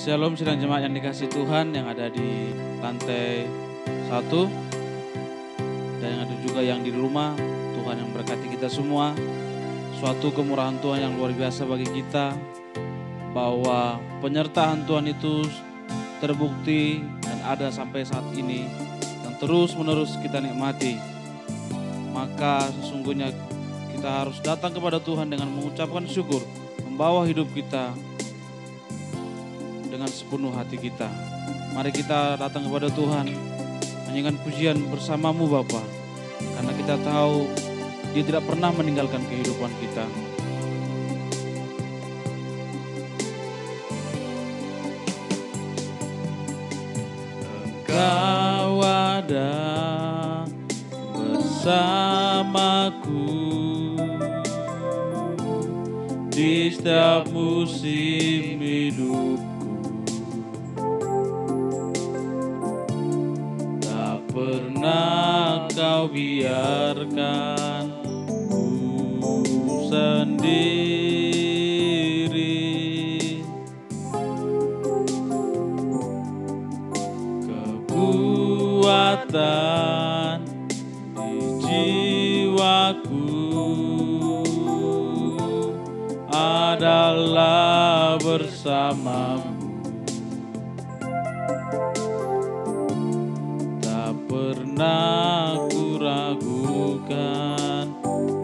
Shalom sidang jemaat yang dikasihi Tuhan yang ada di lantai 1 dan yang ada juga yang di rumah. Tuhan yang berkati kita semua. Suatu kemurahan Tuhan yang luar biasa bagi kita, bahwa penyertaan Tuhan itu terbukti dan ada sampai saat ini dan terus menerus kita nikmati. Maka sesungguhnya kita harus datang kepada Tuhan dengan mengucapkan syukur, membawa hidup kita dengan sepenuh hati kita. Mari kita datang kepada Tuhan, menyanyikan pujian bersamamu Bapa, karena kita tahu Dia tidak pernah meninggalkan kehidupan kita. Engkau ada bersamaku di setiap musim hidupku. Tak pernah kau biarkan ku sendiri. Kekuatan di jiwaku adalah bersamamu. Tak pernah ku ragukan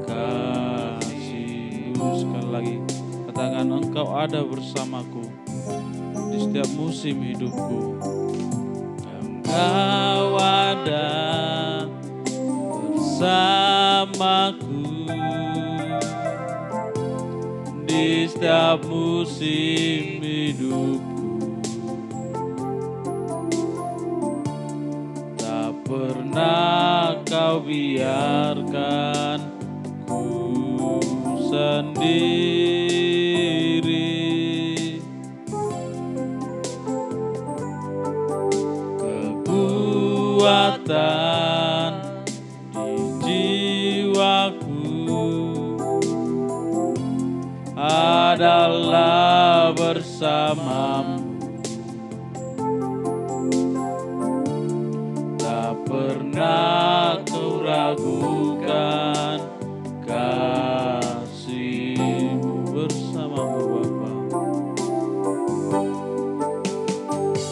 kasih-Mu. Sekali lagi katakan, Engkau ada bersamaku di setiap musim hidupku. Engkau ada bersamaku di setiap musim hidupku. Tak pernah kau biarkan ku sendiri. Kekuatan di jiwaku adalah bersamamu. Tak pernah kau ragukan kasih-Mu. Bersamamu Bapa,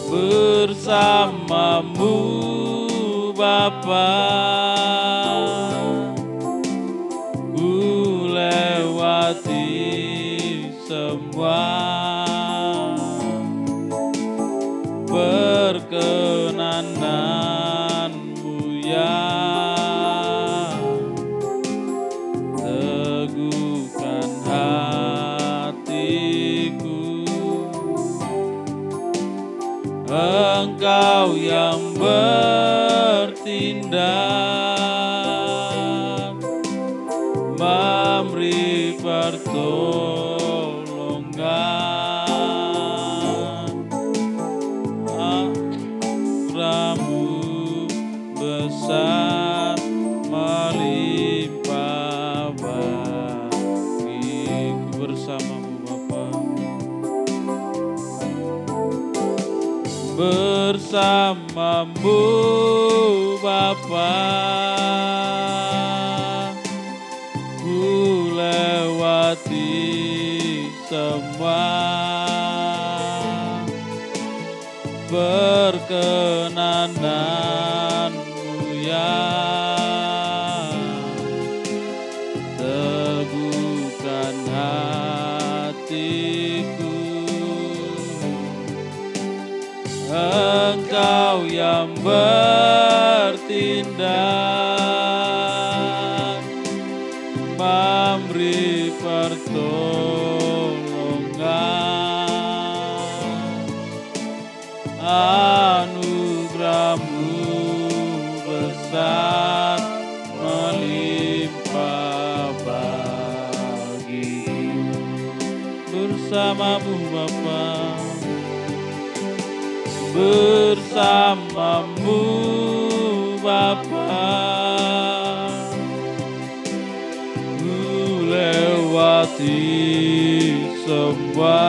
bersamamu Bapa, ku lewati semua perkenanan-Mu ya. Teguhkan hatiku, Engkau yang bertindak, memberi pertolongan. Anugerah-Mu besar melimpah bagiku. Bersamamu Bapa, bersamamu Bapa, ku lewati semua perkenanan-Mu ya. Teguhkan hatiku, Engkau yang bertindak, memberi pertolongan. Anugerah-Mu besar melimpah bagiku. Bersamamu Bapa, bersamamu Bapa, ku lewati semua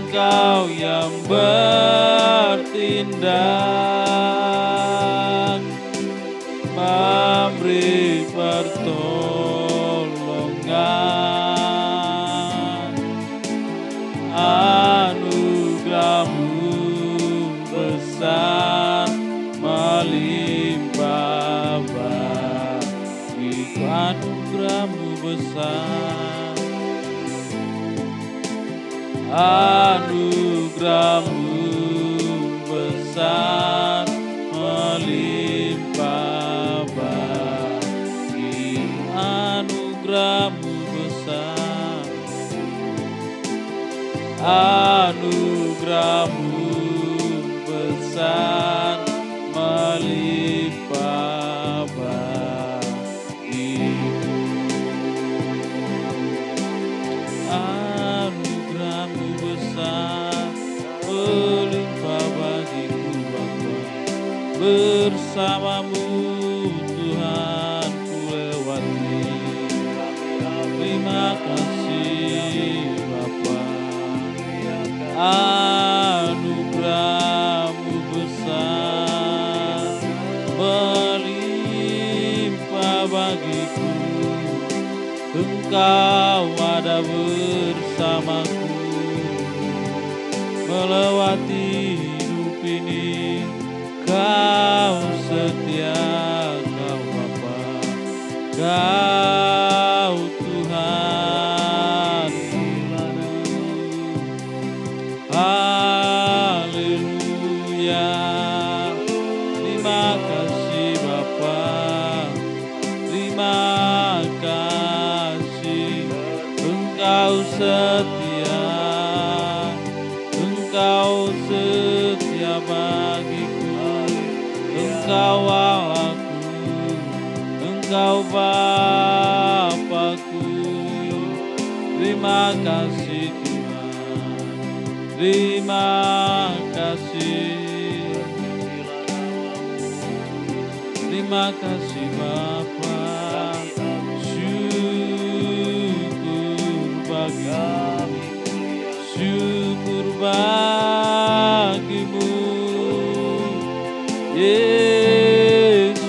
Engkau yang bertindak, memberi pertolongan. Anugerah-Mu besar melimpah bagiku. Anugerah-Mu besar, anugerah-Mu besar melimpah bagi. Anugerah-Mu besar, anugerah-Mu besar melimpah bagi. Anugerah-Mu besar melimpah bagiku Bapa. Bersama-Mu Tuhan ku lewati. Terima kasih Bapa. Anugerah-Mu besar melimpah bagiku. Engkau ada bersamaku melewati hidup ini. Kau setia, Kau Bapa, Kau Tuhan. Haleluya. Terima kasih Bapa, terima kasih. Engkau setia, Engkau setia bagiku. Engkau Allahku, Engkau Bapakku. Terima kasih Tuhan, terima kasih. Terima kasih Bapa. Syukur bagimu, syukur bagimu Yesus.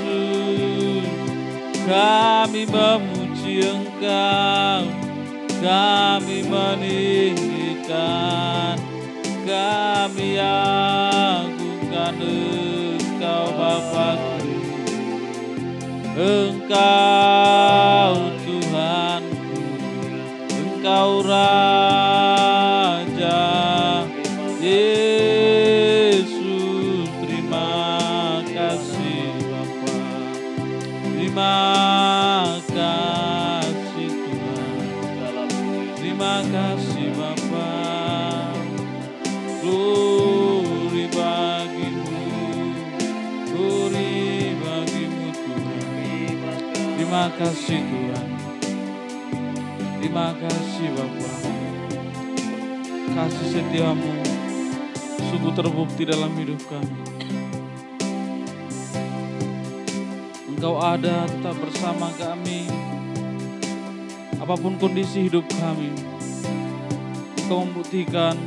Kami memuji Engkau, kami meninggikan, kami agungkan Engkau Bapakku. Engkau Tuhanku, Engkau Raja. Yesus, terima kasih Bapa, terima kasih Tuhan, terima kasih Bapa. Glory bagimu, glory bagimu Tuhan. Terima kasih Tuhan, terima kasih Bapa. Kasih setiamu sungguh terbukti dalam hidup kami. Engkau ada tetap bersama kami, apapun kondisi hidup kami. Engkau membuktikan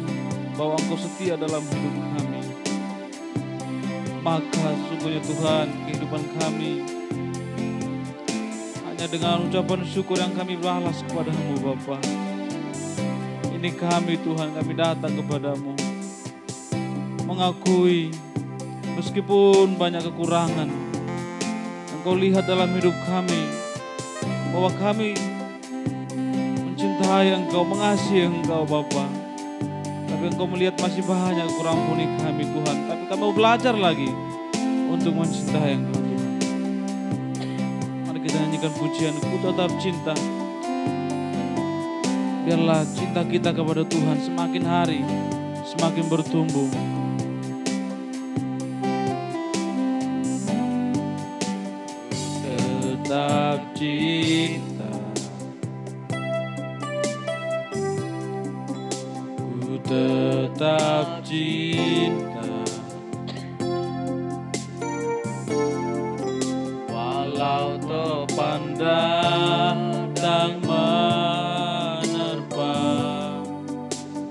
bahwa Engkau setia dalam hidup kami. Maka sungguhnya Tuhan, kehidupan kami hanya dengan ucapan syukur yang kami balas kepadamu Bapa. Ini kami Tuhan, kami datang kepadamu mengakui meskipun banyak kekurangan, Engkau lihat dalam hidup kami bahwa kami mencintai Engkau, mengasihi Engkau Bapa. Tapi Engkau melihat masih banyak kurang ampuni kami Tuhan. Tapi kami mau belajar lagi untuk mencintai Engkau Tuhan. Mari kita nyanyikan pujian Ku Tetap Cinta. Biarlah cinta kita kepada Tuhan semakin hari semakin bertumbuh. Tetap cinta, ku tetap cinta, walau topan datang menerpa,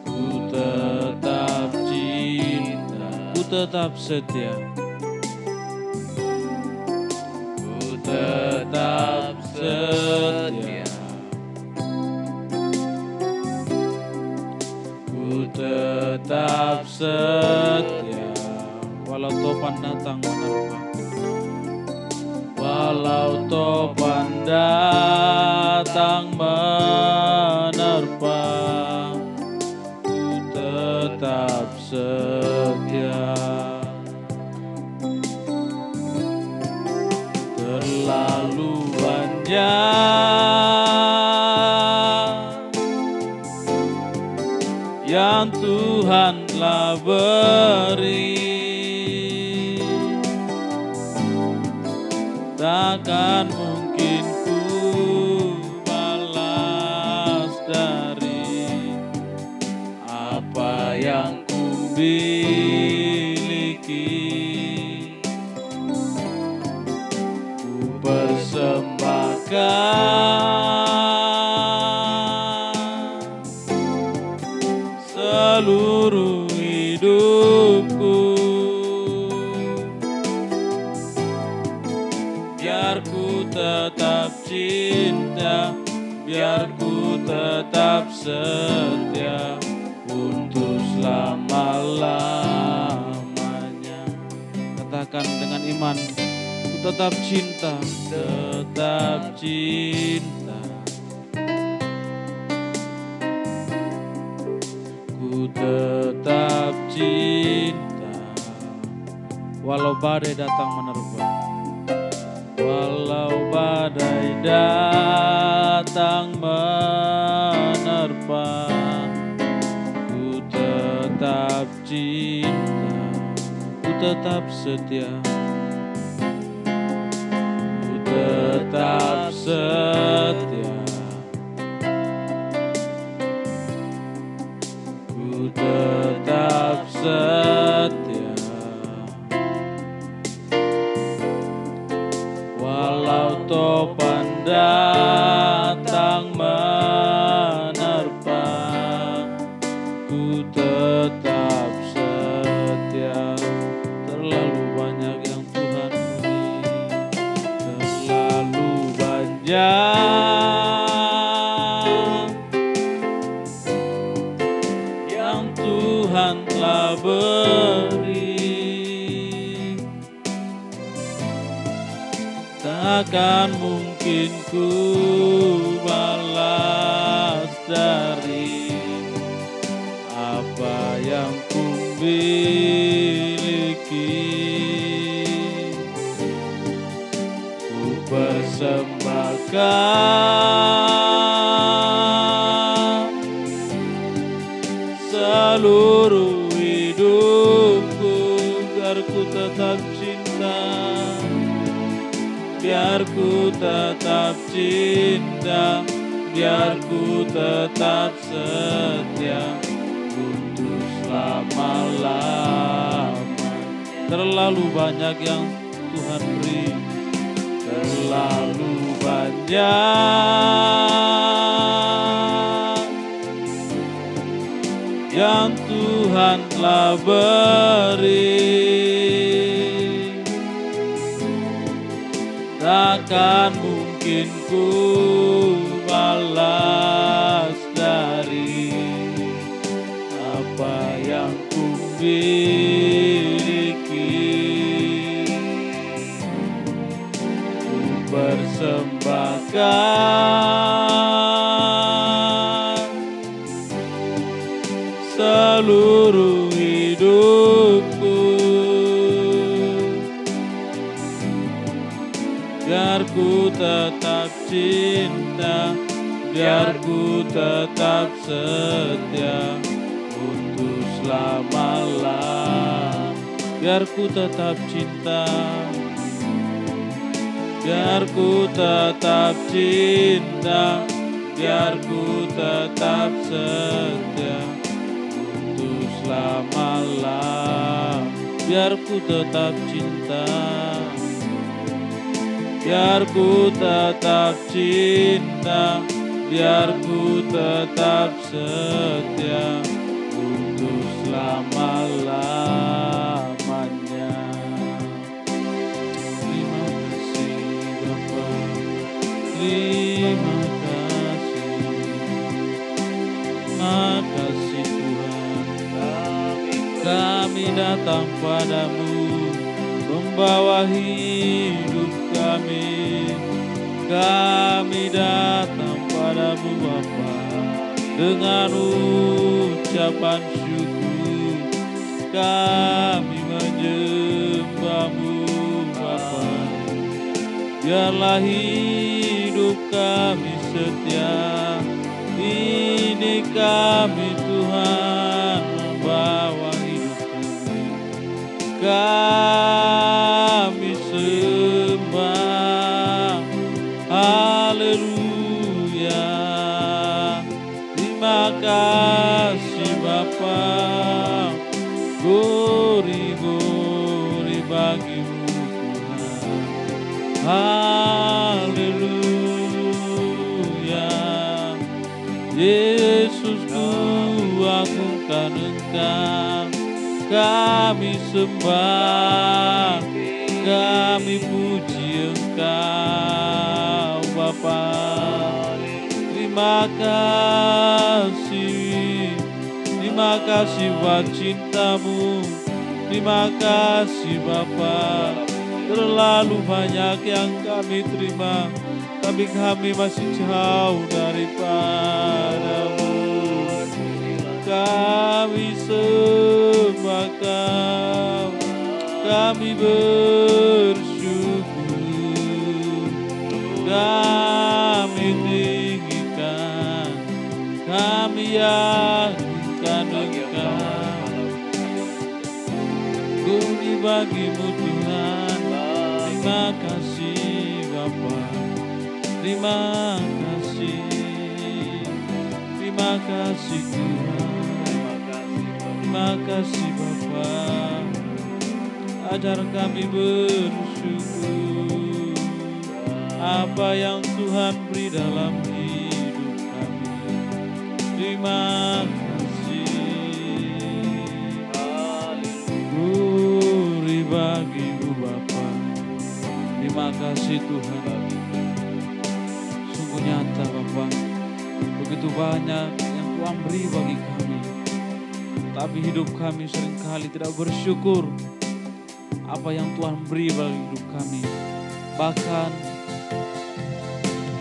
ku tetap tetap setia. Ku tetap setia. Ku tetap setia. Walau topan datang menerpa. Walau topan datang menerpa, ku tetap setia. Terlalu banyak yang Tuhan telah beri, takkan mungkin ku balas dari apa yang ku miliki. Ku persembahkan seluruh hidupku, biar ku tetap cinta, biar ku tetap setia untuk selama-lamanya. Katakan dengan iman, ku tetap cinta, tetap cinta. Ku tetap cinta, walau badai datang menerpa. Walau badai datang menerpa, ku tetap cinta, ku tetap setia, ku tetap setia, ku tetap setia. Walau topan datang menerpa, ku tetap setia. Terlalu banyak yang Tuhan beri, terlalu banyak yang Tuhan telah beri, takkan mungkin ku balas dari apa yang ku miliki. Ku persembahkan seluruh hidupku, biar ku tetap cinta, biar ku tetap cinta, biar ku tetap setia untuk selama-lamanya. Terlalu banyak yang Tuhan beri, terlalu banyak yang Tuhan telah beri, takkan mungkin ku balas dari apa yang ku miliki. Ku persembahkan seluruh hidupku, biar ku tetap cinta, biar ku tetap setia untuk selama-lamanya. Biar ku tetap cinta, biar ku tetap cinta, biar ku tetap setia untuk selama-lamanya. Biar ku tetap cinta, biar ku tetap cinta, biar ku tetap setia untuk selama-lamanya. Kami datang padamu, membawa hidup kami. Kami datang padamu Bapa, dengan ucapan syukur. Kami menyembahmu Bapa. Biarlah hidup kami setia. Ini kami Tuhan, membawa hidup kami. Kami sembah. Haleluya. Terima kasih Bapa. Glory, glory bagimu Tuhan. Haleluya. Yesusku, agungkan Engkau. Kami sembah, kami puji Engkau Bapa. Terima kasih buat cintamu. Terima kasih Bapa. Terlalu banyak yang kami terima, tapi kami masih jauh daripadamu. Kami sembah Kau, kami bersyukur, kami tinggikan, kami yakinkan Engkau. Glory bagimu Tuhan. Terima kasih Bapa. Terima kasih. Terima kasih Tuhan. Terima kasih Bapa. Ajar kami bersyukur apa yang Tuhan beri dalam hidup kami. Terima kasih. Glory bagimu Bapa. Terima kasih Tuhan. Sungguh nyata Bapa, begitu banyak yang Tuhan beri bagi kami, tapi hidup kami seringkali tidak bersyukur apa yang Tuhan beri bagi hidup kami. Bahkan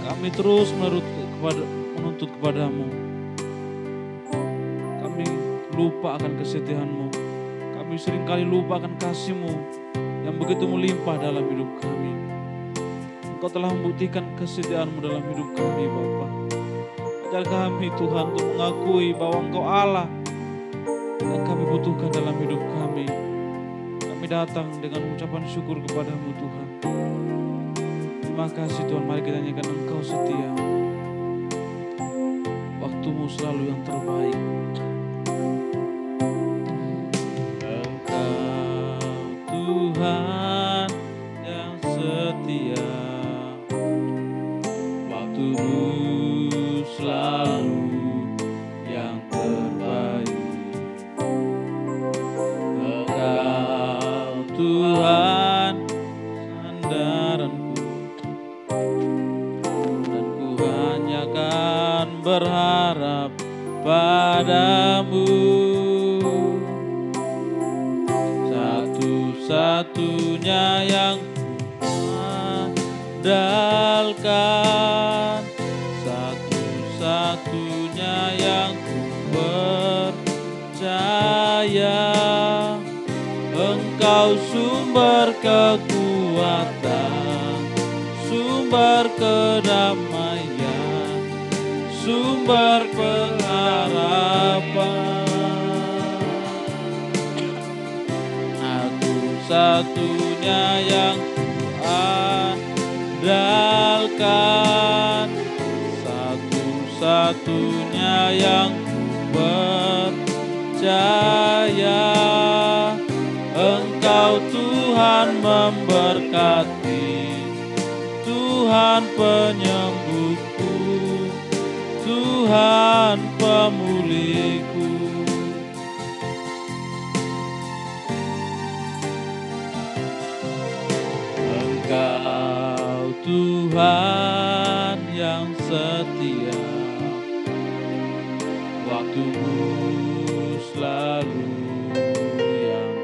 kami terus menuntut kepadamu. Kami lupa akan kesetiaan-Mu. Kami seringkali lupa akan kasih-Mu yang begitu melimpah dalam hidup kami. Engkau telah membuktikan kesetiaan-Mu dalam hidup kami Bapa. Ajar kami Tuhan untuk mengakui bahwa Engkau Allah yang kami butuhkan dalam hidup kami. Kami datang dengan ucapan syukur kepadamu Tuhan. Terima kasih Tuhan, mari kita nyanyikan Engkau setia. Waktumu selalu yang terbaik. Engkau Tuhan yang setia. Waktumu selalu yang terbaik. Engkau Tuhan sandaranku, dan ku hanya akan berharap padamu. Satu-satunya yang andalkan, satu-satunya yang ku percaya. Engkau sumber kekuatan, sumber kedamaian, sumber pengharapan. Satu-satunya yang andalkan, satu-satunya yang percaya. Engkau Tuhan memberkati, Tuhan penyembuhku, Tuhan pemulihku. Engkau Tuhan yang setia, waktumu selalu yang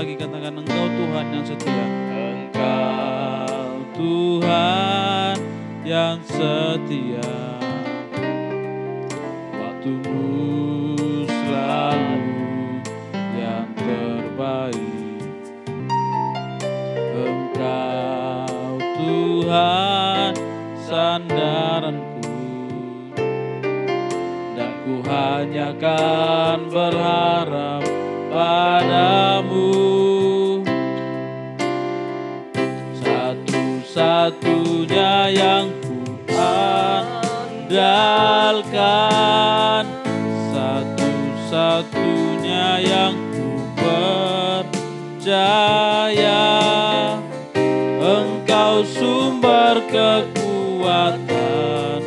lagi katakan, Engkau Tuhan yang setia. Engkau Tuhan yang setia. Waktumu selalu yang terbaik. Engkau Tuhan sandaranku, dan ku hanya kan berharap padamu. Satu-satunya yang ku andalkan, satu-satunya yang ku percaya. Engkau sumber kekuatan,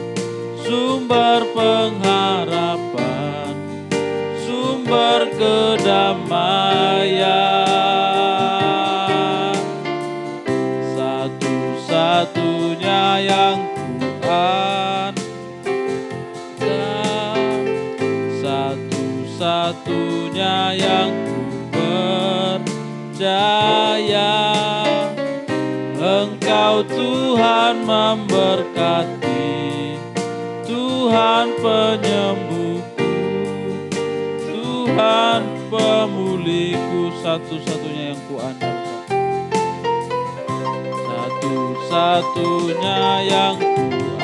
sumber pengharapan, sumber kedamaian. Satu-satunya yang ku andalkan, satu-satunya yang ku percaya. Engkau Tuhan memberkati, Tuhan penyembuhku, Tuhan pemulihku. Satu-satunya yang ku andalkan, satu-satunya yang ku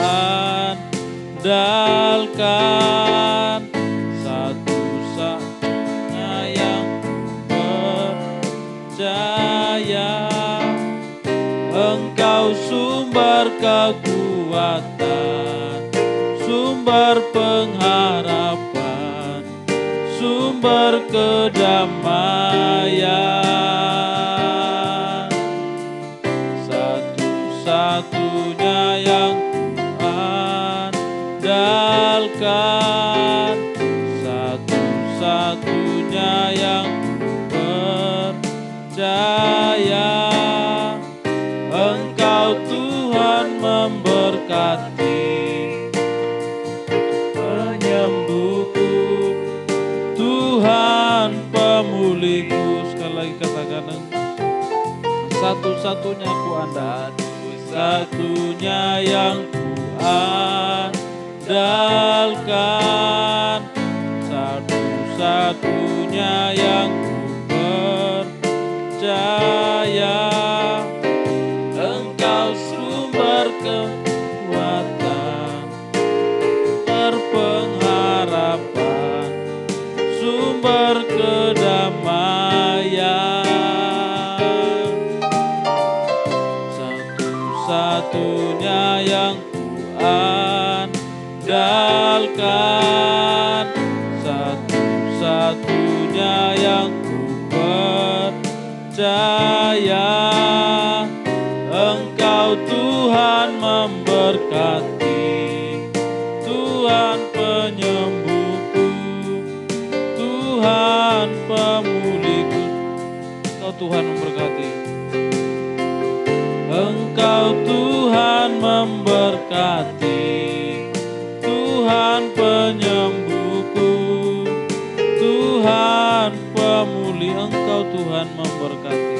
andalkan, satu-satunya yang ku percaya. Engkau sumber kekuatan, sumber pengharapan, sumber kedamaian. Satu-satunya yang ku andalkan, satu-satunya yang ku percaya. Engkau Tuhan memberkati, penyembuhku, Tuhan pemulihku. Sekali lagi katakan, satu-satunya ku andalkan, satu-satunya yang ku andalkan, satu-satunya yang ku percaya. Engkau sumber kekuatan, berpengharapan, sumber kedamaian. Satu-satunya yang ku andalkan, satu-satunya yang ku percaya. Engkau Tuhan memberkati, Tuhan penyembuhku, Tuhan pemulihku. Engkau Tuhan memberkati, Engkau Tuhan memberkati, Tuhan penyembuhku, Tuhan pemulih. Engkau Tuhan memberkati,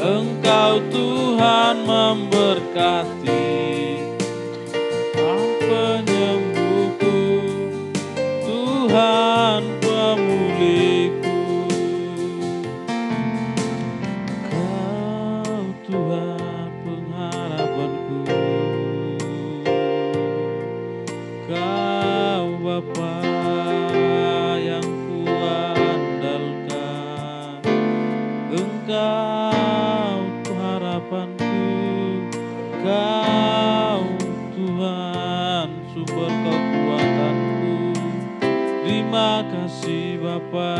Engkau Tuhan memberkati, penyembuhku, Tuhan pemulihku. Kau Tuhan pengharapanku, Kau Bapa yang ku andalkan. Engkau harapanku, Kau Tuhan sumber kekuatanku. Terima kasih Bapa.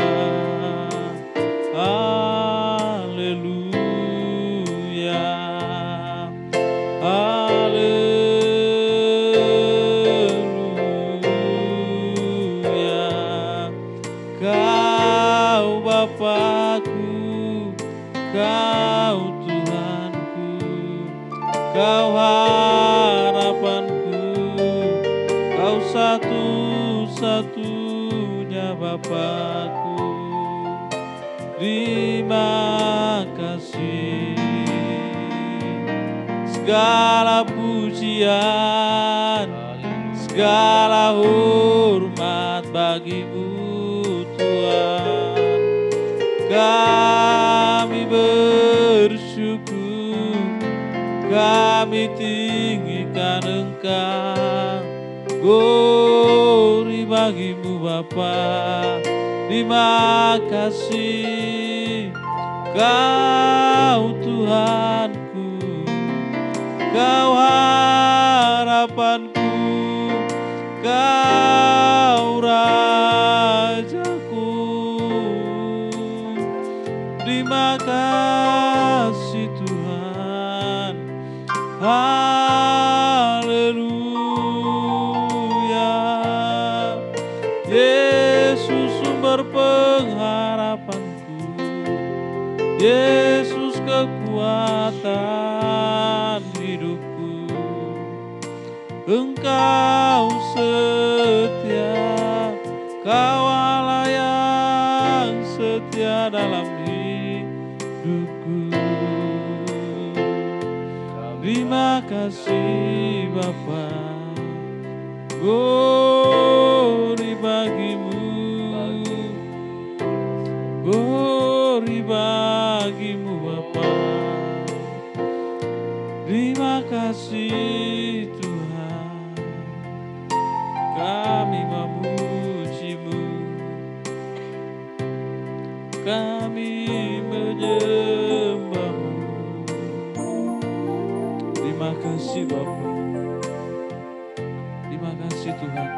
Haleluya, haleluya. Kau Bapa-Ku, Kau Tuhanku, Kau harapanku, Kau satu-satunya Bapa-Ku. Terima kasih. Segala pujian, segala hormat bagimu Tuhan. Kami bersyukur, kami tinggikan Engkau. Glory bagimu Bapa. Terima kasih, Kau Tuhanku, Kau harapanku, Kau Rajaku. Terima kasih Tuhan. Haleluya. Yesus sumber pengharapanku, Yesus kekuatan hidupku. Engkau setia, Kau Allah yang setia dalam hidupku. Terima kasih Bapa. Glory bagimu, glory bagimu Bapa. Terima kasih Tuhan. Kami memujimu, kami menyembahmu. Terima kasih Bapa. Terima kasih Tuhan.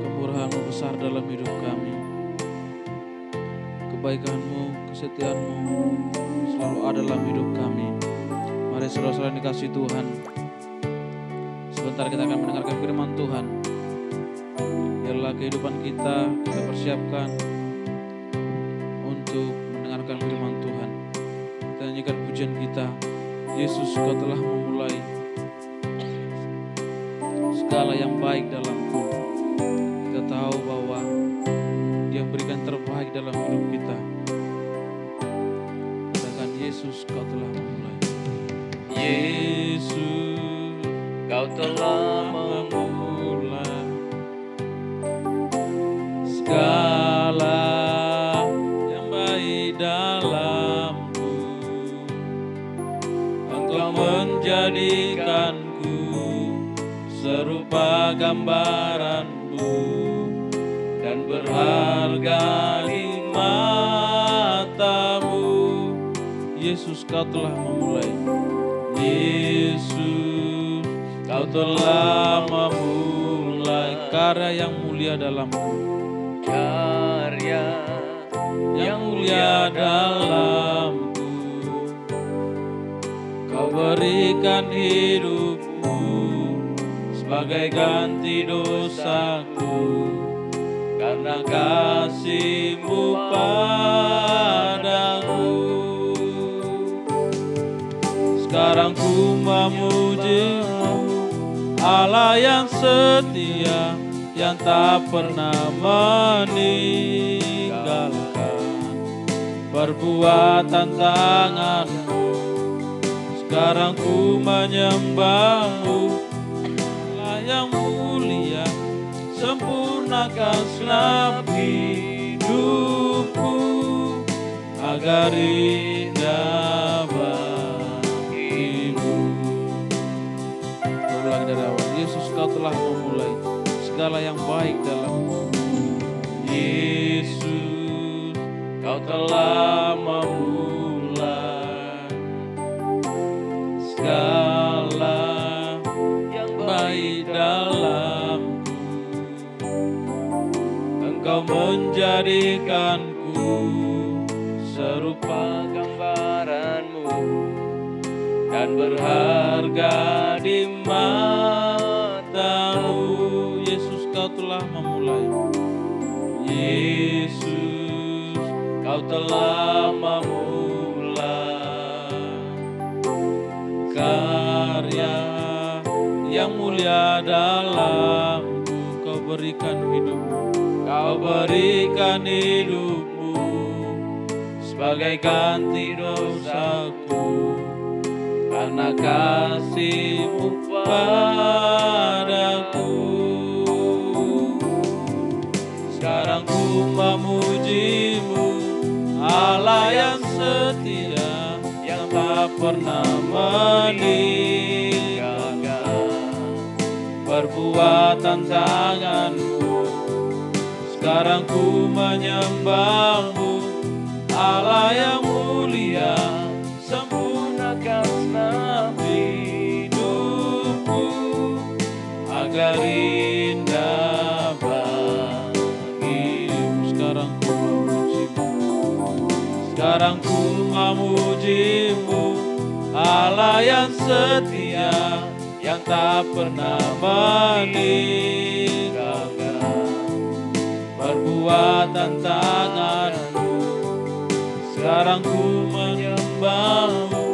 Kemurahan-Mu besar dalam hidup kami. Kebaikan-Mu, kesetiaan-Mu selalu ada dalam hidup kami. Mari saudara-saudara yang dikasihi Tuhan, sebentar kita akan mendengarkan firman Tuhan. Biarlah kehidupan kita persiapkan untuk mendengarkan firman Tuhan. Kita nyanyikan pujian kita. Yesus, Kau telah memulai segala yang baik dalamku. Kita tahu bahwa Dia berikan terbaik dalam hidup kita. Katakan, Yesus, Kau telah memulai. Yesus, Kau telah memulai segala yang baik dalamku. Engkau menjadikanku serupa gambaran-Mu dan berharga di mata-Mu. Yesus, Kau telah memulai. Yesus, Kau telah memulai karya yang mulia dalamku. Karya yang mulia dalamku. Kau berikan hidupmu sebagai ganti dosaku, karena kasih-Mu padaku. Sekarang ku memuji-Mu, Allah yang setia, yang tak pernah meninggalkan perbuatan tangan-Mu. Sekarang ku menyembah-Mu, Allah yang mulia, sempurnakan senap hidupku agar indah bagimu. Ulang dari awal. Yesus, Kau telah memulai segala yang baik dalamku. Yesus, Kau telah memulai segala yang baik dalamku. Engkau menjadikanku serupa gambaran-Mu dan berharga di mata-Mu. Yesus, Kau telah memulai. Yesus, Kau telah memulai karya yang mulia dalamku. Kau berikan hidupmu. Kau berikan hidupmu sebagai ganti dosaku. Karena kasih-Mu padaku. Sekarang ku memuji-Mu, Allah yang setia, yang tak pernah meninggalkan perbuatan tangan-Mu. Sekarang ku menyembah-Mu, Allah yang mulia, sempurnakan senam hidupku agar indah bagimu. Sekarang ku memuji-Mu, sekarang ku memuji-Mu, Allah yang setia, yang tak pernah meninggalkan perbuatan tangan-Mu. Sekarang ku menyembah-Mu,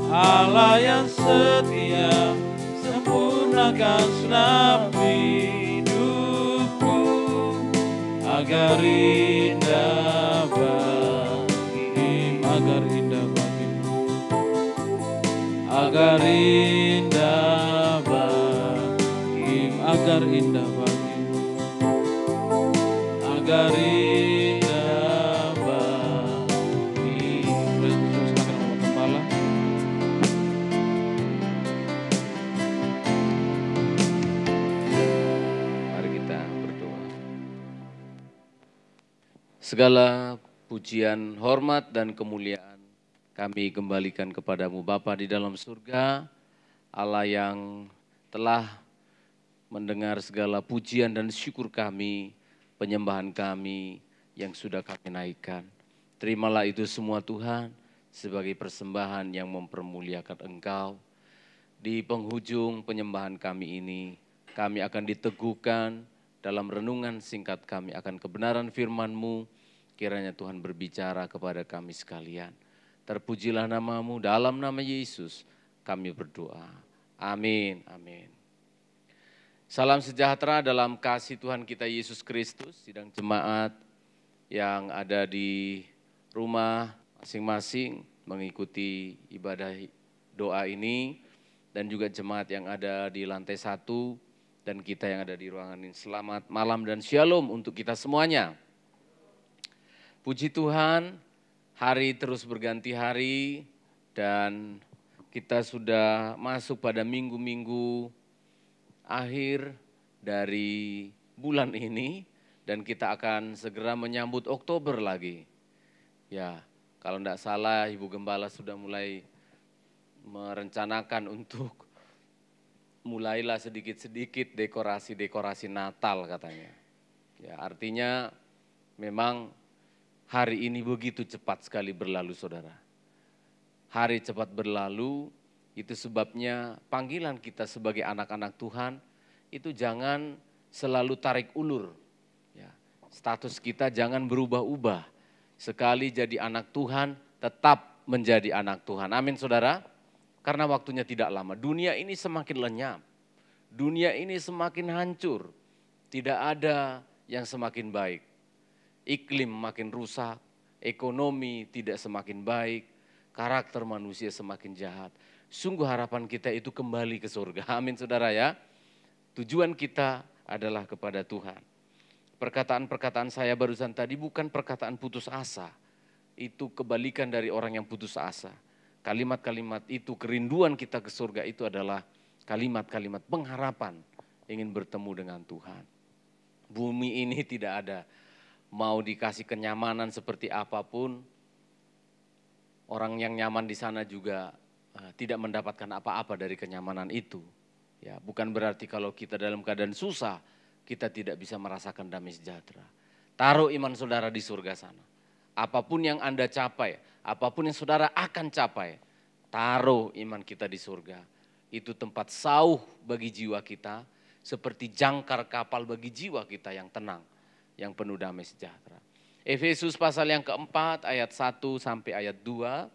Allah yang setia, sempurnakan senam hidupku agar indah bagimu, agar indah bagimu, agar indah bagimu, agar indah bagimu, agar indah bagimu. Silakan Bapak Kepala. Mari kita berdoa. Segala pujian, hormat, dan kemuliaan kami kembalikan kepadamu Bapa di dalam surga, Allah yang telah mendengar segala pujian dan syukur kami, penyembahan kami yang sudah kami naikkan. Terimalah itu semua Tuhan sebagai persembahan yang mempermuliakan Engkau. Di penghujung penyembahan kami ini, kami akan diteguhkan dalam renungan singkat kami akan kebenaran firman-Mu. Kiranya Tuhan berbicara kepada kami sekalian. Terpujilah nama-Mu, dalam nama Yesus kami berdoa. Amin, amin. Salam sejahtera dalam kasih Tuhan kita Yesus Kristus, sidang jemaat yang ada di rumah masing-masing mengikuti ibadah doa ini, dan juga jemaat yang ada di lantai 1 dan kita yang ada di ruangan ini. Selamat malam dan shalom untuk kita semuanya. Puji Tuhan, hari terus berganti hari dan kita sudah masuk pada minggu-minggu akhir dari bulan ini dan kita akan segera menyambut Oktober lagi. Ya, kalau tidak salah Ibu Gembala sudah mulai merencanakan untuk mulailah sedikit-sedikit dekorasi-dekorasi Natal katanya. Ya, artinya memang hari ini begitu cepat sekali berlalu saudara. Hari cepat berlalu, itu sebabnya panggilan kita sebagai anak-anak Tuhan itu jangan selalu tarik ulur. Ya, status kita jangan berubah-ubah. Sekali jadi anak Tuhan, tetap menjadi anak Tuhan. Amin saudara. Karena waktunya tidak lama. Dunia ini semakin lenyap. Dunia ini semakin hancur. Tidak ada yang semakin baik. Iklim makin rusak. Ekonomi tidak semakin baik. Karakter manusia semakin jahat. Sungguh harapan kita itu kembali ke surga. Amin saudara ya. Tujuan kita adalah kepada Tuhan. Perkataan-perkataan saya barusan tadi bukan perkataan putus asa. Itu kebalikan dari orang yang putus asa. Kalimat-kalimat itu, kerinduan kita ke surga itu adalah kalimat-kalimat pengharapan ingin bertemu dengan Tuhan. Bumi ini tidak ada, mau dikasih kenyamanan seperti apapun, orang yang nyaman di sana juga tidak mendapatkan apa-apa dari kenyamanan itu. Ya, bukan berarti kalau kita dalam keadaan susah, kita tidak bisa merasakan damai sejahtera. Taruh iman saudara di surga sana. Apapun yang Anda capai, apapun yang saudara akan capai, taruh iman kita di surga. Itu tempat sauh bagi jiwa kita, seperti jangkar kapal bagi jiwa kita yang tenang, yang penuh damai sejahtera. Efesus pasal yang keempat ayat 1 sampai ayat 2.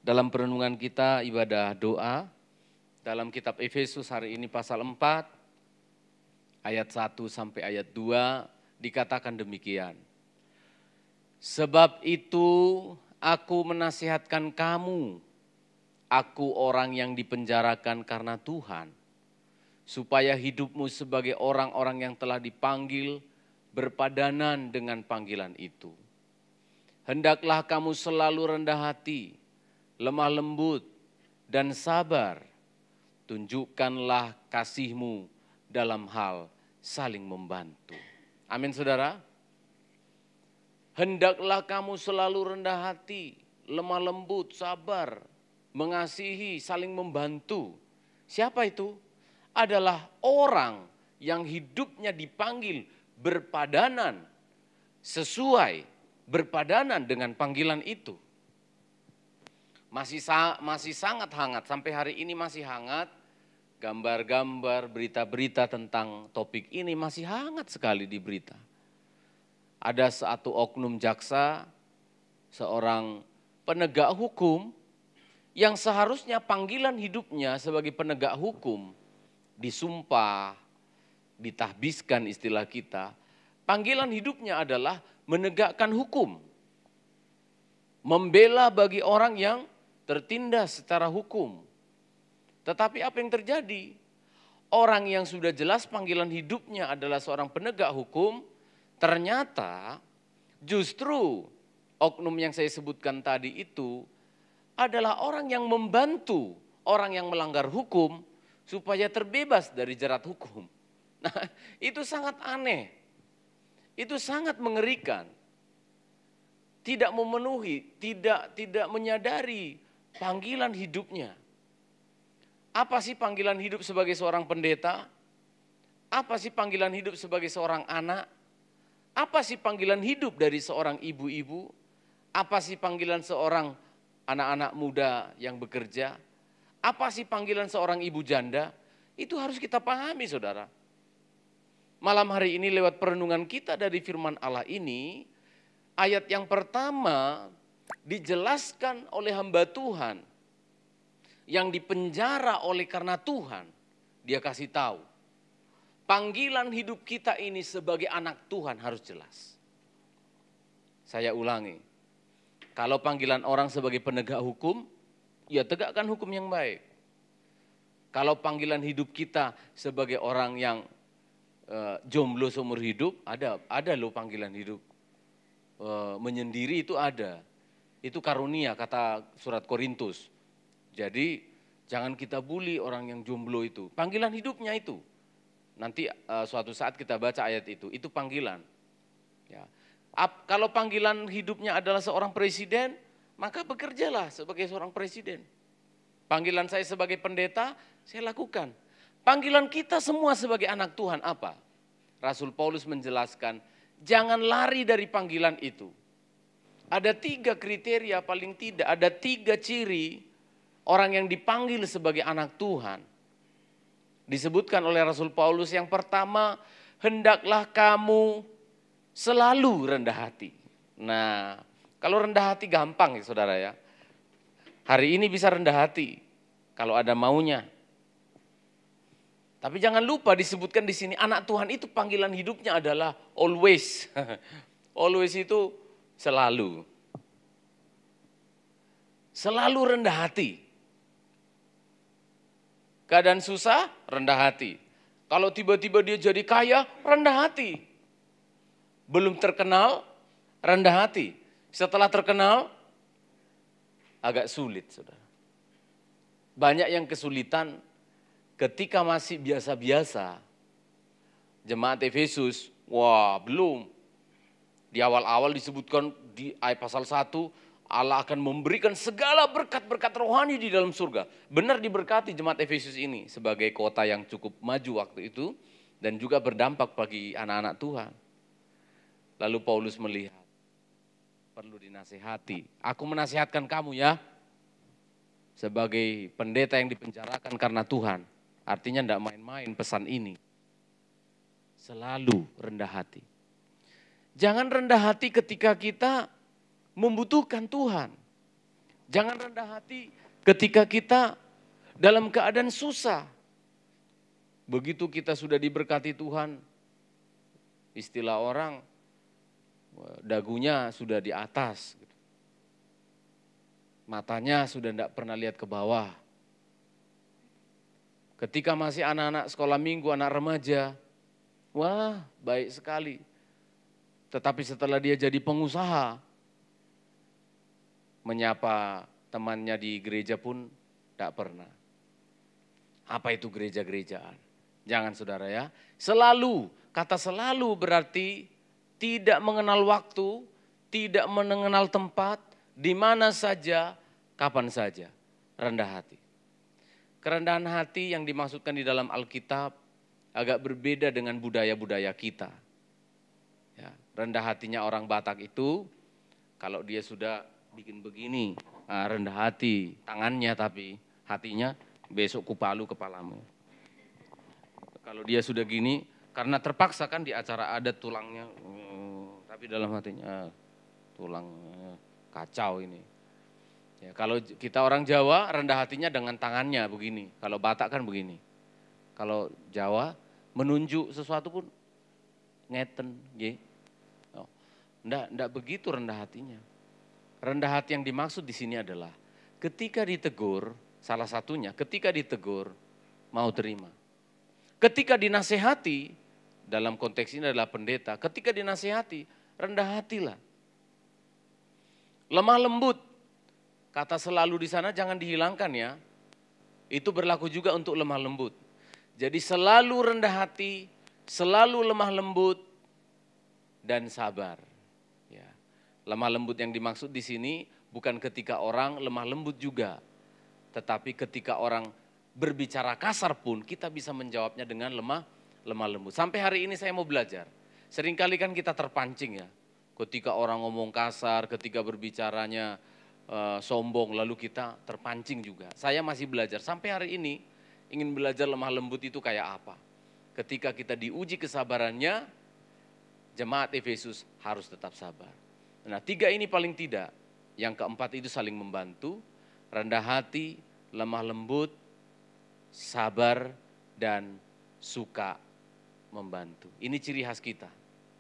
Dalam perenungan kita ibadah doa, dalam kitab Efesus hari ini pasal 4, ayat 1 sampai ayat 2 dikatakan demikian. Sebab itu aku menasihatkan kamu, aku orang yang dipenjarakan karena Tuhan, supaya hidupmu sebagai orang-orang yang telah dipanggil berpadanan dengan panggilan itu. Hendaklah kamu selalu rendah hati, lemah lembut, dan sabar. Tunjukkanlah kasihmu dalam hal saling membantu. Amin saudara. Hendaklah kamu selalu rendah hati, lemah lembut, sabar, mengasihi, saling membantu. Siapa itu? Adalah orang yang hidupnya dipanggil berpadanan, sesuai berpadanan dengan panggilan itu. Masih sangat hangat, sampai hari ini masih hangat. Gambar-gambar, berita-berita tentang topik ini masih hangat sekali di berita. Ada satu oknum jaksa, seorang penegak hukum yang seharusnya panggilan hidupnya sebagai penegak hukum disumpah, ditahbiskan istilah kita. Panggilan hidupnya adalah menegakkan hukum, membela bagi orang yang tertindas secara hukum. Tetapi apa yang terjadi? Orang yang sudah jelas panggilan hidupnya adalah seorang penegak hukum, ternyata justru oknum yang saya sebutkan tadi itu adalah orang yang membantu orang yang melanggar hukum supaya terbebas dari jerat hukum. Nah, itu sangat aneh. Itu sangat mengerikan. Tidak memenuhi, tidak menyadari panggilan hidupnya. Apa sih panggilan hidup sebagai seorang pendeta? Apa sih panggilan hidup sebagai seorang anak? Apa sih panggilan hidup dari seorang ibu-ibu? Apa sih panggilan seorang anak-anak muda yang bekerja? Apa sih panggilan seorang ibu janda? Itu harus kita pahami saudara. Malam hari ini lewat perenungan kita dari firman Allah ini, ayat yang pertama dijelaskan oleh hamba Tuhan yang dipenjara oleh karena Tuhan. Dia kasih tahu, panggilan hidup kita ini sebagai anak Tuhan harus jelas. Saya ulangi, kalau panggilan orang sebagai penegak hukum, ya tegakkan hukum yang baik. Kalau panggilan hidup kita sebagai orang yang jomblo seumur hidup, ada loh panggilan hidup. Menyendiri itu ada. Itu karunia kata surat Korintus. Jadi jangan kita bully orang yang jomblo itu. Panggilan hidupnya itu. Nanti suatu saat kita baca ayat itu panggilan. Ya. Kalau panggilan hidupnya adalah seorang presiden, maka bekerjalah sebagai seorang presiden. Panggilan saya sebagai pendeta, saya lakukan. Panggilan kita semua sebagai anak Tuhan apa? Rasul Paulus menjelaskan, jangan lari dari panggilan itu. Ada 3 kriteria paling tidak, ada 3 ciri orang yang dipanggil sebagai anak Tuhan. Disebutkan oleh Rasul Paulus, yang pertama, hendaklah kamu selalu rendah hati. Nah, kalau rendah hati gampang ya saudara ya. Hari ini bisa rendah hati kalau ada maunya. Tapi jangan lupa disebutkan di sini anak Tuhan itu panggilan hidupnya adalah always. Always itu selalu. Selalu rendah hati. Keadaan susah, rendah hati. Kalau tiba-tiba dia jadi kaya, rendah hati. Belum terkenal, rendah hati. Setelah terkenal, agak sulit, saudara. Banyak yang kesulitan ketika masih biasa-biasa. Jemaat Efesus, wah belum. Di awal-awal disebutkan di ayat pasal 1, Allah akan memberikan segala berkat-berkat rohani di dalam surga. Benar diberkati jemaat Efesus ini sebagai kota yang cukup maju waktu itu. Dan juga berdampak bagi anak-anak Tuhan. Lalu Paulus melihat, perlu dinasihati. Aku menasihatkan kamu ya, sebagai pendeta yang dipenjarakan karena Tuhan. Artinya tidak main-main pesan ini. Selalu rendah hati. Jangan rendah hati ketika kita membutuhkan Tuhan. Jangan rendah hati ketika kita dalam keadaan susah. Begitu kita sudah diberkati Tuhan, istilah orang, dagunya sudah di atas. Matanya sudah tidak pernah lihat ke bawah. Ketika masih anak-anak sekolah minggu, anak remaja, wah baik sekali. Tetapi setelah dia jadi pengusaha, menyapa temannya di gereja pun tidak pernah. Apa itu gereja-gerejaan? Jangan saudara ya. Selalu, kata selalu berarti tidak mengenal waktu, tidak mengenal tempat, di mana saja, kapan saja. Rendah hati. Kerendahan hati yang dimaksudkan di dalam Alkitab agak berbeda dengan budaya-budaya kita. Ya, rendah hatinya orang Batak itu, kalau dia sudah bikin begini, rendah hati, tangannya tapi hatinya besok kupalu kepalamu. Kalau dia sudah gini, karena terpaksa kan di acara adat tulangnya, tapi dalam hatinya tulang kacau ini. Ya, kalau kita orang Jawa rendah hatinya dengan tangannya begini, kalau Batak kan begini. Kalau Jawa menunjuk sesuatu pun ngeten, enggak begitu rendah hatinya. Rendah hati yang dimaksud di sini adalah ketika ditegur, salah satunya ketika ditegur mau terima. Ketika dinasehati, dalam konteks ini adalah pendeta, ketika dinasehati rendah hatilah. Lemah lembut, kata selalu di sana jangan dihilangkan ya. Itu berlaku juga untuk lemah lembut. Jadi selalu rendah hati, selalu lemah lembut dan sabar. Lemah lembut yang dimaksud di sini bukan ketika orang lemah lembut juga. Tetapi ketika orang berbicara kasar pun kita bisa menjawabnya dengan lemah lembut. Sampai hari ini saya mau belajar. Seringkali kan kita terpancing ya. Ketika orang ngomong kasar, ketika berbicaranya sombong lalu kita terpancing juga. Saya masih belajar sampai hari ini ingin belajar lemah lembut itu kayak apa. Ketika kita diuji kesabarannya, jemaat Efesus harus tetap sabar. Nah, 3 ini paling tidak. Yang keempat itu saling membantu, rendah hati, lemah lembut, sabar, dan suka membantu. Ini ciri khas kita.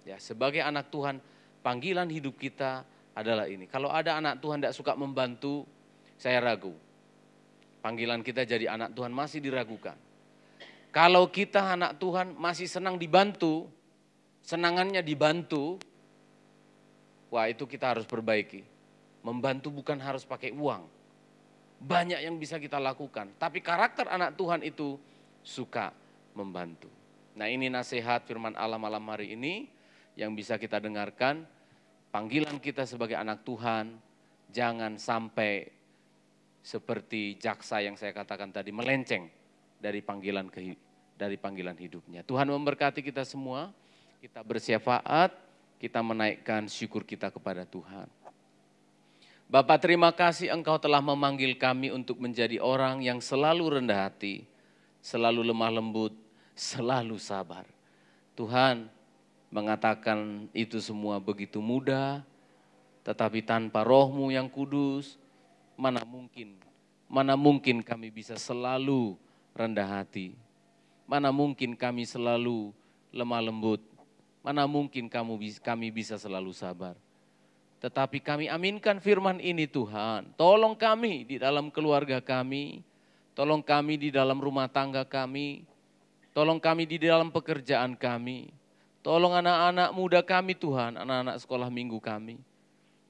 Ya, sebagai anak Tuhan, panggilan hidup kita adalah ini. Kalau ada anak Tuhan tidak suka membantu, saya ragu. Panggilan kita jadi anak Tuhan masih diragukan. Kalau kita anak Tuhan masih senang dibantu, senangannya dibantu, wah itu kita harus perbaiki. Membantu bukan harus pakai uang. Banyak yang bisa kita lakukan. Tapi karakter anak Tuhan itu suka membantu. Nah ini nasihat firman Allah malam hari ini yang bisa kita dengarkan. Panggilan kita sebagai anak Tuhan jangan sampai seperti jaksa yang saya katakan tadi melenceng dari panggilan hidupnya. Tuhan memberkati kita semua. Kita bersyafaat. Kita menaikkan syukur kita kepada Tuhan. Bapa terima kasih Engkau telah memanggil kami untuk menjadi orang yang selalu rendah hati, selalu lemah lembut, selalu sabar. Tuhan mengatakan itu semua begitu mudah, tetapi tanpa Roh-Mu yang kudus, mana mungkin kami bisa selalu rendah hati, mana mungkin kami selalu lemah lembut, mana mungkin kami bisa selalu sabar. Tetapi kami aminkan firman ini Tuhan. Tolong kami di dalam keluarga kami. Tolong kami di dalam rumah tangga kami. Tolong kami di dalam pekerjaan kami. Tolong anak-anak muda kami Tuhan, anak-anak sekolah minggu kami.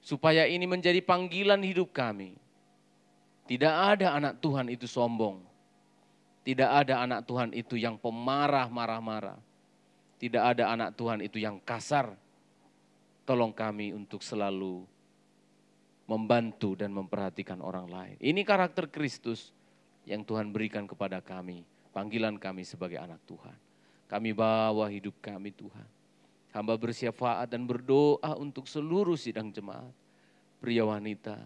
Supaya ini menjadi panggilan hidup kami. Tidak ada anak Tuhan itu sombong. Tidak ada anak Tuhan itu yang pemarah, marah-marah. Tidak ada anak Tuhan itu yang kasar. Tolong kami untuk selalu membantu dan memperhatikan orang lain. Ini karakter Kristus yang Tuhan berikan kepada kami. Panggilan kami sebagai anak Tuhan. Kami bawa hidup kami Tuhan. Hamba bersyafaat dan berdoa untuk seluruh sidang jemaat. Pria wanita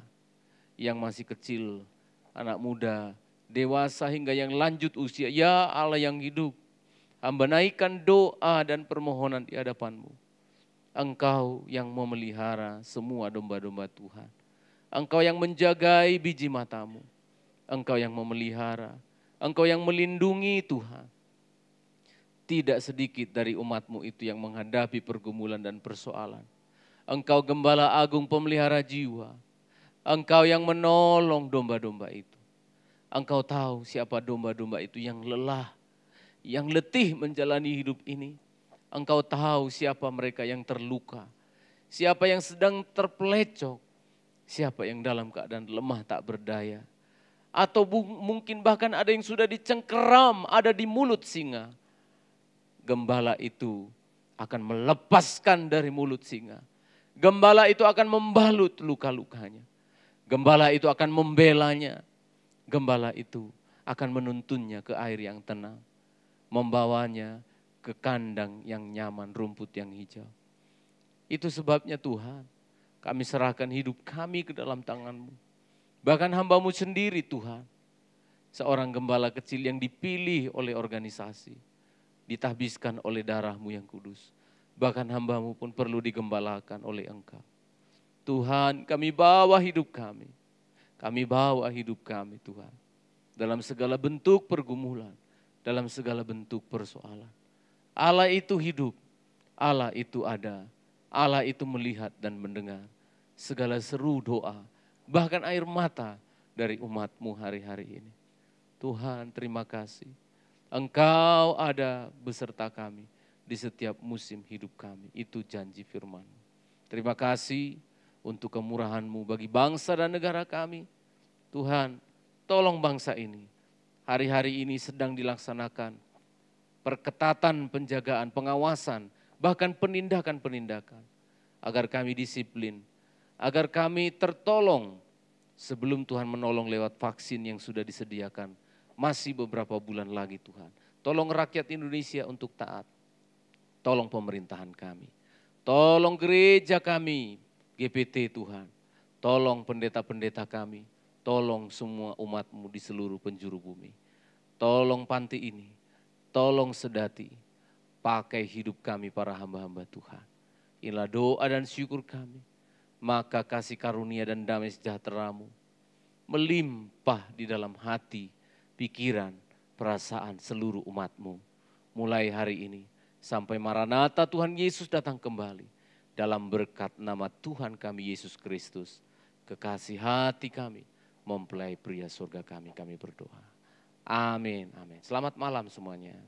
yang masih kecil, anak muda, dewasa hingga yang lanjut usia. Ya Allah yang hidup. Hamba naikkan doa dan permohonan di hadapan-Mu. Engkau yang memelihara semua domba-domba Tuhan. Engkau yang menjagai biji mata-Mu. Engkau yang memelihara. Engkau yang melindungi Tuhan. tidak sedikit dari umat-Mu itu yang menghadapi pergumulan dan persoalan. Engkau Gembala Agung pemelihara jiwa. Engkau yang menolong domba-domba itu. Engkau tahu siapa domba-domba itu yang lelah, yang letih menjalani hidup ini. Engkau tahu siapa mereka yang terluka, siapa yang sedang terpelecok, siapa yang dalam keadaan lemah tak berdaya. Atau mungkin bahkan ada yang sudah dicengkeram, ada di mulut singa. Gembala itu akan melepaskan dari mulut singa. Gembala itu akan membalut luka-lukanya. Gembala itu akan membelanya. Gembala itu akan menuntunnya ke air yang tenang. Membawanya ke kandang yang nyaman, rumput yang hijau. Itu sebabnya Tuhan, kami serahkan hidup kami ke dalam tangan-Mu. Bahkan hamba-Mu sendiri Tuhan, seorang gembala kecil yang dipilih oleh organisasi, ditahbiskan oleh darah-Mu yang kudus. Bahkan hamba-Mu pun perlu digembalakan oleh Engkau. Tuhan, kami bawa hidup kami. Kami bawa hidup kami Tuhan. Dalam segala bentuk pergumulan, dalam segala bentuk persoalan. Allah itu hidup, Allah itu ada, Allah itu melihat dan mendengar segala seru doa, bahkan air mata dari umat-Mu hari-hari ini. Tuhan, terima kasih. Engkau ada beserta kami di setiap musim hidup kami. Itu janji firman. Terima kasih untuk kemurahan-Mu bagi bangsa dan negara kami. Tuhan, tolong bangsa ini. Hari-hari ini sedang dilaksanakan perketatan penjagaan, pengawasan, bahkan penindakan-penindakan. Agar kami disiplin, agar kami tertolong sebelum Tuhan menolong lewat vaksin yang sudah disediakan. Masih beberapa bulan lagi Tuhan. Tolong rakyat Indonesia untuk taat. Tolong pemerintahan kami. Tolong gereja kami, GPT Tuhan. Tolong pendeta-pendeta kami. Tolong semua umat-Mu di seluruh penjuru bumi. Tolong panti ini. Tolong sedati. Pakai hidup kami para hamba-hamba Tuhan. Inilah doa dan syukur kami. Maka kasih karunia dan damai sejahtera-Mu melimpah di dalam hati, pikiran, perasaan seluruh umat-Mu. Mulai hari ini sampai Maranatha Tuhan Yesus datang kembali. Dalam berkat nama Tuhan kami Yesus Kristus. Kekasih hati kami, mempelai pria surga kami berdoa. Amin, amin. Selamat malam semuanya.